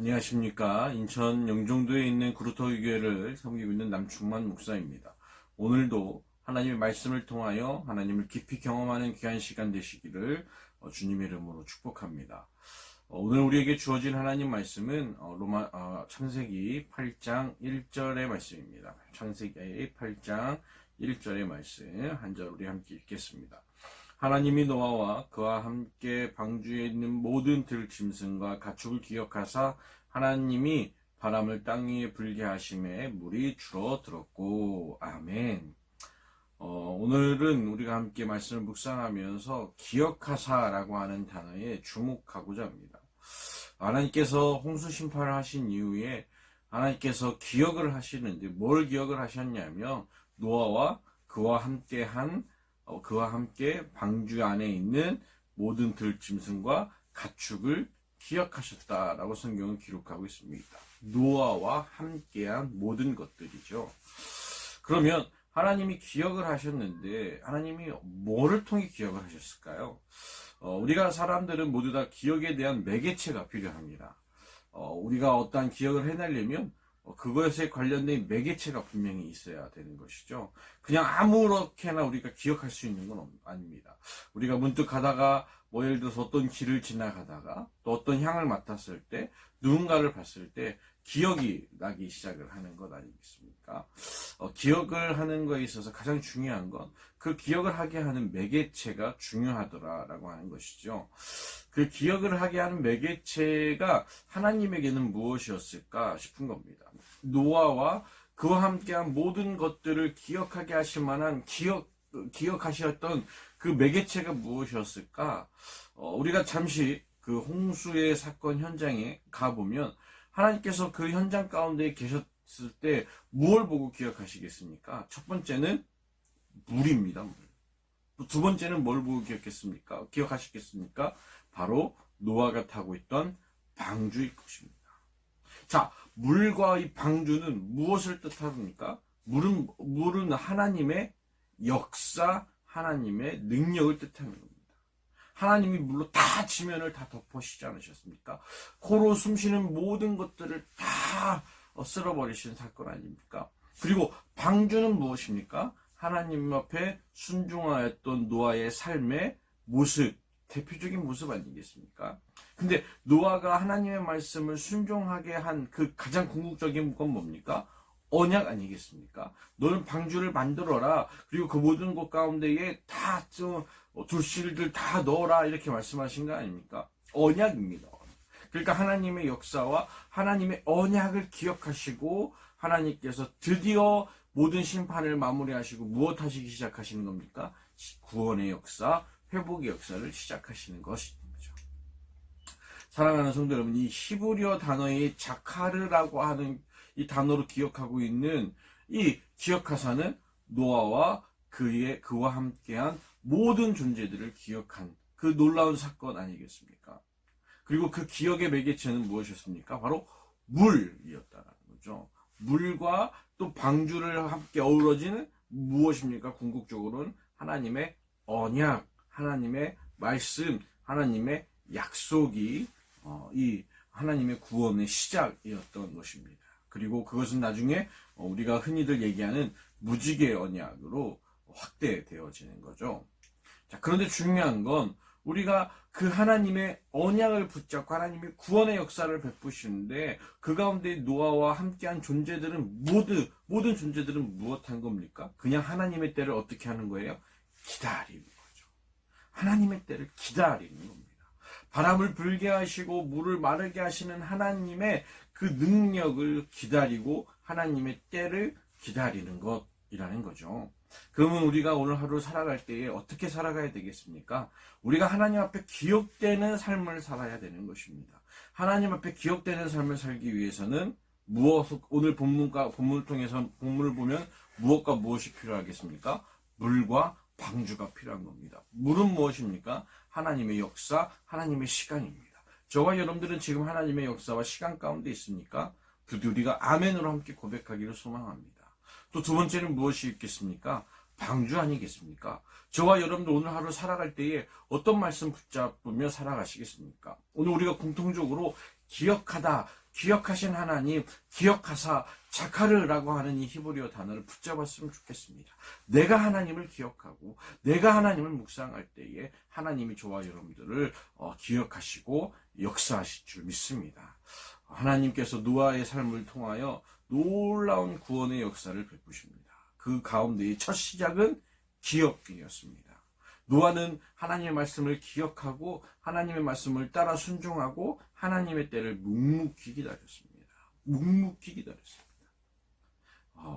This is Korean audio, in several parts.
안녕하십니까. 인천 영종도에 있는 구루터기교회를 섬기고 있는 남충만 목사입니다. 오늘도 하나님의 말씀을 통하여 하나님을 깊이 경험하는 귀한 시간 되시기를 주님의 이름으로 축복합니다. 오늘 우리에게 주어진 하나님 말씀은 창세기 8장 1절의 말씀입니다. 창세기 8장 1절의 말씀 한 절 우리 함께 읽겠습니다. 하나님이 노아와 그와 함께 방주에 있는 모든 들짐승과 가축을 기억하사 하나님이 바람을 땅 위에 불게 하심에 물이 줄어들었고. 아멘. 오늘은 우리가 함께 말씀을 묵상하면서 기억하사라고 하는 단어에 주목하고자 합니다. 하나님께서 홍수 심판을 하신 이후에 하나님께서 기억을 하시는데 뭘 기억을 하셨냐면 노아와 그와 함께 방주 안에 있는 모든 들짐승과 가축을 기억하셨다라고 성경은 기록하고 있습니다. 노아와 함께한 모든 것들이죠. 그러면 하나님이 기억을 하셨는데 하나님이 뭐를 통해 기억을 하셨을까요? 우리가 사람들은 모두 다 기억에 대한 매개체가 필요합니다. 우리가 어떠한 기억을 해내려면 그것에 관련된 매개체가 분명히 있어야 되는 것이죠. 그냥 아무렇게나 우리가 기억할 수 있는 건 아닙니다. 우리가 문득 가다가 예를 들어서 어떤 길을 지나가다가 또 어떤 향을 맡았을 때 누군가를 봤을 때 기억이 나기 시작을 하는 것 아니겠습니까? 기억을 하는 것에 있어서 가장 중요한 건 그 기억을 하게 하는 매개체가 중요하더라라고 하는 것이죠. 그 기억을 하게 하는 매개체가 하나님에게는 무엇이었을까 싶은 겁니다. 노아와 그와 함께한 모든 것들을 기억하게 하실 만한 기억하셨던 그 매개체가 무엇이었을까? 우리가 잠시 그 홍수의 사건 현장에 가보면 하나님께서 그 현장 가운데 계셨을 때 무엇을 보고 기억하시겠습니까? 첫 번째는 물입니다. 물. 두 번째는 뭘 보고 기억하시겠습니까? 바로 노아가 타고 있던 방주일 것입니다. 자, 물과 이 방주는 무엇을 뜻합니까? 물은 하나님의 역사, 하나님의 능력을 뜻하는 겁니다. 하나님이 물로 다 지면을 다 덮으시지 않으셨습니까? 코로 숨쉬는 모든 것들을 다 쓸어버리신 사건 아닙니까? 그리고 방주는 무엇입니까? 하나님 앞에 순종하였던 노아의 삶의 모습, 대표적인 모습 아니겠습니까? 근데 노아가 하나님의 말씀을 순종하게 한 그 가장 궁극적인 건 뭡니까? 언약 아니겠습니까? 너는 방주를 만들어라. 그리고 그 모든 것 가운데에 다 둘씨들 다 넣어라. 이렇게 말씀하신 거 아닙니까? 언약입니다. 그러니까 하나님의 역사와 하나님의 언약을 기억하시고 하나님께서 드디어 모든 심판을 마무리하시고 무엇 하시기 시작하시는 겁니까? 구원의 역사, 회복의 역사를 시작하시는 것이죠. 사랑하는 성도 여러분, 이 히브리어 단어의 자카르라고 하는 이 단어로 기억하고 있는 이 기억하사는 노아와 그와 함께한 모든 존재들을 기억한 그 놀라운 사건 아니겠습니까? 그리고 그 기억의 매개체는 무엇이었습니까? 바로 물이었다는 거죠. 물과 또 방주를 함께 어우러지는 무엇입니까? 궁극적으로는 하나님의 언약, 하나님의 말씀, 하나님의 약속이 이 하나님의 구원의 시작이었던 것입니다. 그리고 그것은 나중에 우리가 흔히들 얘기하는 무지개 언약으로 확대되어지는 거죠. 자, 그런데 중요한 건 우리가 그 하나님의 언약을 붙잡고 하나님의 구원의 역사를 베푸시는데 그 가운데 노아와 함께한 존재들은 모든 존재들은 무엇한 겁니까? 그냥 하나님의 때를 어떻게 하는 거예요? 기다리는 거죠. 하나님의 때를 기다리는 겁니다. 바람을 불게 하시고 물을 마르게 하시는 하나님의 그 능력을 기다리고 하나님의 때를 기다리는 것이라는 거죠. 그러면 우리가 오늘 하루 살아갈 때에 어떻게 살아가야 되겠습니까? 우리가 하나님 앞에 기억되는 삶을 살아야 되는 것입니다. 하나님 앞에 기억되는 삶을 살기 위해서는 오늘 본문을 통해서 본문을 보면 무엇과 무엇이 필요하겠습니까? 물과 방주가 필요한 겁니다. 물은 무엇입니까? 하나님의 역사, 하나님의 시간입니다. 저와 여러분들은 지금 하나님의 역사와 시간 가운데 있습니까? 부디 우리가 아멘으로 함께 고백하기를 소망합니다. 또 두 번째는 무엇이 있겠습니까? 방주 아니겠습니까? 저와 여러분들 오늘 하루 살아갈 때에 어떤 말씀 붙잡으며 살아가시겠습니까? 오늘 우리가 공통적으로 기억하다, 기억하신 하나님, 기억하사 자카르라고 하는 이 히브리어 단어를 붙잡았으면 좋겠습니다. 내가 하나님을 기억하고 내가 하나님을 묵상할 때에 하나님이 저와 여러분들을 기억하시고 역사하실 줄 믿습니다. 하나님께서 노아의 삶을 통하여 놀라운 구원의 역사를 베푸십니다. 그 가운데의 첫 시작은 기억이었습니다. 노아는 하나님의 말씀을 기억하고 하나님의 말씀을 따라 순종하고 하나님의 때를 묵묵히 기다렸습니다. 묵묵히 기다렸습니다.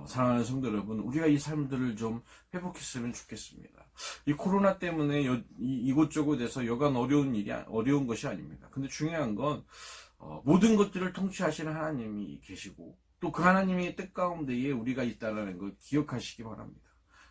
사랑하는 성도 여러분, 우리가 이 삶들을 좀 회복했으면 좋겠습니다. 이 코로나 때문에 이곳저곳에서 여간 어려운 것이 아닙니다. 근데 중요한 건 모든 것들을 통치하시는 하나님이 계시고 또 그 하나님의 뜻 가운데에 우리가 있다는 걸 기억하시기 바랍니다.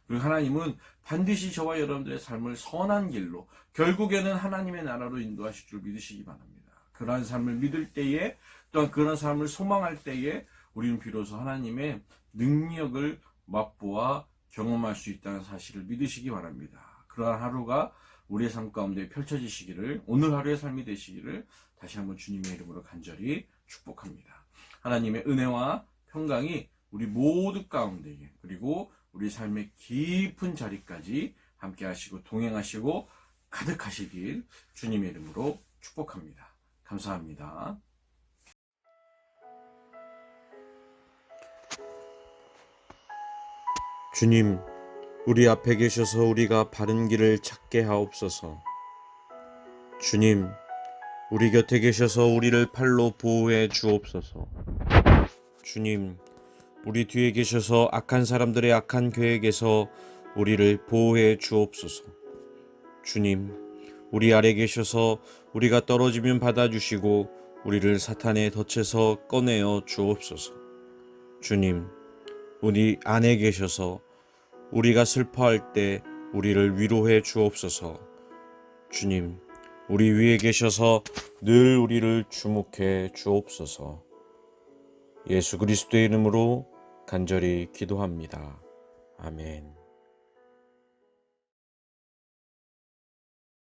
그리고 하나님은 반드시 저와 여러분들의 삶을 선한 길로 결국에는 하나님의 나라로 인도하실 줄 믿으시기 바랍니다. 그러한 삶을 믿을 때에 또한 그런 삶을 소망할 때에 우리는 비로소 하나님의 능력을 맛보아 경험할 수 있다는 사실을 믿으시기 바랍니다. 그러한 하루가 우리의 삶 가운데 펼쳐지시기를, 오늘 하루의 삶이 되시기를 다시 한번 주님의 이름으로 간절히 축복합니다. 하나님의 은혜와 평강이 우리 모두 가운데에, 그리고 우리 삶의 깊은 자리까지 함께 하시고 동행하시고 가득하시길 주님의 이름으로 축복합니다. 감사합니다. 주님, 우리 앞에 계셔서 우리가 바른 길을 찾게 하옵소서. 주님, 우리 곁에 계셔서 우리를 팔로 보호해 주옵소서. 주님, 우리 뒤에 계셔서 악한 사람들의 악한 계획에서 우리를 보호해 주옵소서. 주님, 우리 아래 계셔서 우리가 떨어지면 받아주시고 우리를 사탄의 덫에서 꺼내어 주옵소서. 주님, 우리 안에 계셔서 우리가 슬퍼할 때 우리를 위로해 주옵소서. 주님, 우리 위에 계셔서 늘 우리를 주목해 주옵소서. 예수 그리스도의 이름으로 간절히 기도합니다. 아멘.